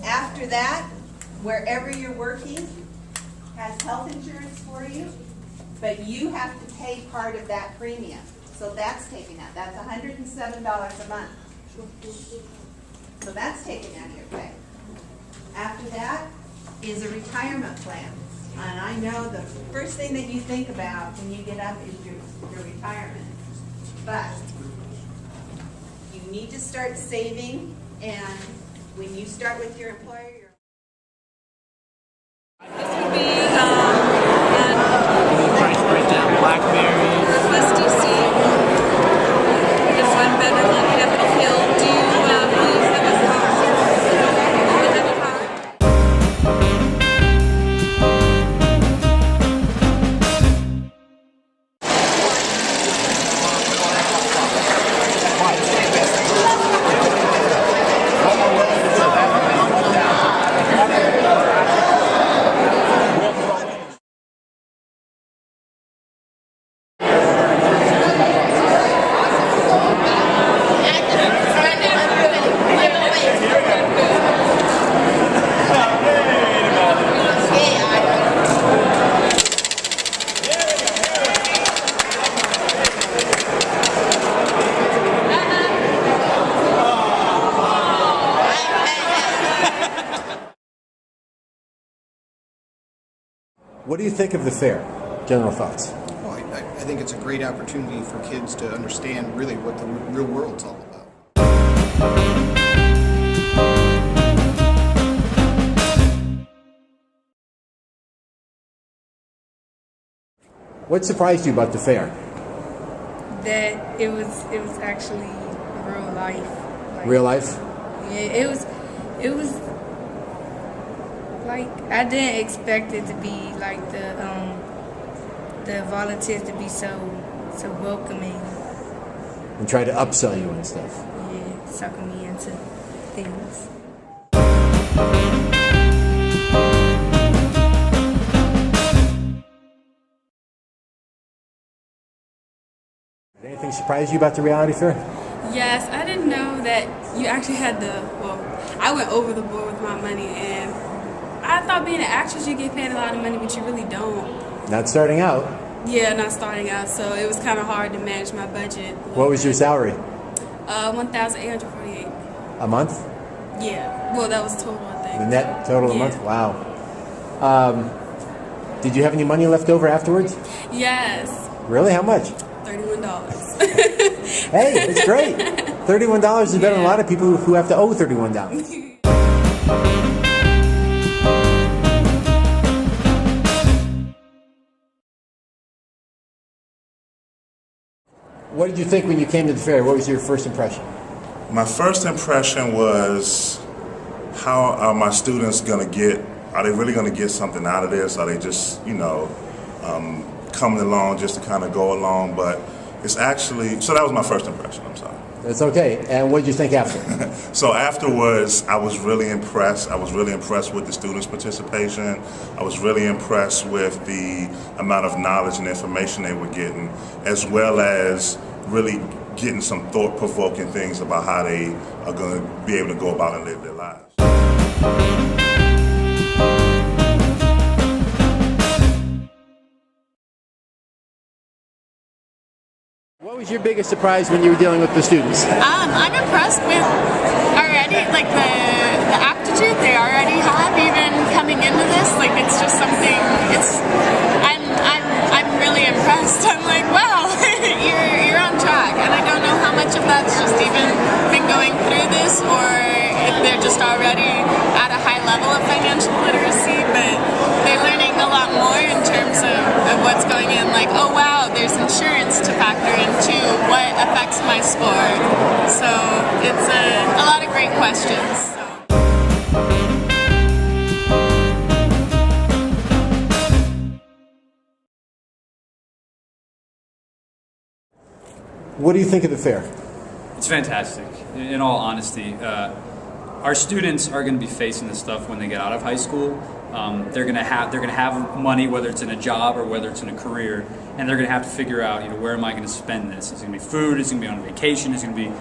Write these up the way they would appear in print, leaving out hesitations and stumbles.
After that, wherever you're working has health insurance for you, but you have to pay part of that premium. So that's taken out. That's $107 a month. So that's taken out of your pay. After that is a retirement plan. And I know the first thing that you think about when you get up is your retirement. But you need to start saving, and when you start with your employer, This would be price breakdown. BlackBerry. West DC. This one better than Capitol Hill. Do you have a car? You have a car? What do you think of the fair? General thoughts? Well, I think it's a great opportunity for kids to understand really what the real world's all about. What surprised you about the fair? That it was actually real life. Real life? Yeah, it was like I didn't expect it to be like the volunteers to be so welcoming. And try to upsell you and stuff. Yeah, sucking me into things. Did anything surprise you about the reality fair? Yes, I didn't know that you actually had I went over the board with my money, and I thought being an actress you get paid a lot of money, but you really don't. Not starting out. Yeah, not starting out, so it was kind of hard to manage my budget. What was your salary? $1,848. A month? Yeah, well, that was total, I think. The net total a Yeah. month? Wow. Did you have any money left over afterwards? Yes, Really? How much? $31. Hey, it's great. $31 is better than a lot of people who have to owe $31. What did you think when you came to the fair? What was your first impression? My first impression was, how are my students going to get, are they really going to get something out of this? Are they just, coming along just to kind of go along? But it's actually, so that was my first impression, I'm sorry. That's okay. And what did you think after? So afterwards, I was really impressed. I was really impressed with the students' participation. I was really impressed with the amount of knowledge and information they were getting, as well as really getting some thought-provoking things about how they are going to be able to go about and live their lives. What was your biggest surprise when you were dealing with the students? I'm impressed with already, like the aptitude they already have, even coming into this. Like it's just something. I'm really impressed. I'm like, wow, you're on track, and I don't know how much of that's just even been going through this, or if they're just already at a high level of financial literacy, but they're learning a lot more in terms of what's going in. Like, oh wow, there's insurance to factor into what affects my score. So it's a lot of great questions. What do you think of the fair? It's fantastic, in all honesty. Our students are going to be facing this stuff when they get out of high school. They're going to have money, whether it's in a job or whether it's in a career, and they're going to have to figure out, where am I going to spend this? Is it going to be food? Is it going to be on vacation? Is it going to be?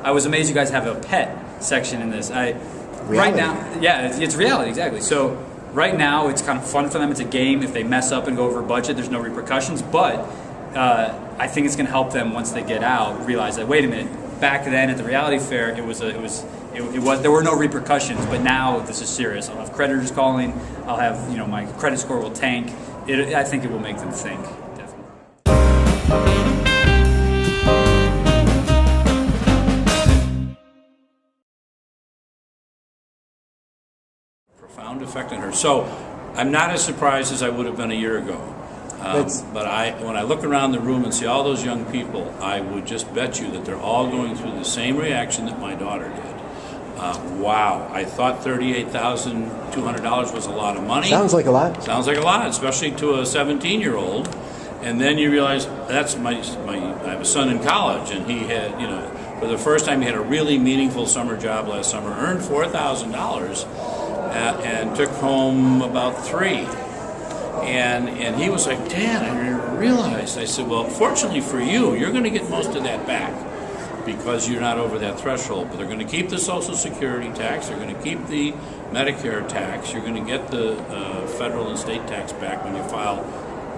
I was amazed you guys have a pet section in this. Right reality. now, yeah, it's reality, exactly. So right now, it's kind of fun for them. It's a game. If they mess up and go over budget, there's no repercussions. But I think it's going to help them once they get out realize that, wait a minute, back then at the reality fair, there were no repercussions. But now this is serious. I'll have creditors calling. I'll have, my credit score will tank. I think it will make them think. Definitely. Profound effect on her. So I'm not as surprised as I would have been a year ago. But when I look around the room and see all those young people, I would just bet you that they're all going through the same reaction that my daughter did. Wow, I thought $38,200 was a lot of money. Sounds like a lot. Sounds like a lot, especially to a 17-year-old. And then you realize that's I have a son in college, and he had, for the first time, he had a really meaningful summer job last summer, earned $4,000, and took home about $3,000. And he was like, Dad, I never realized. I said, well, fortunately for you, you're going to get most of that back because you're not over that threshold. But they're going to keep the Social Security tax. They're going to keep the Medicare tax. You're going to get the federal and state tax back when you file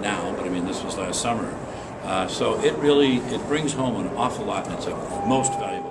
now. But I mean, this was last summer. So it brings home an awful lot, and it's a most valuable.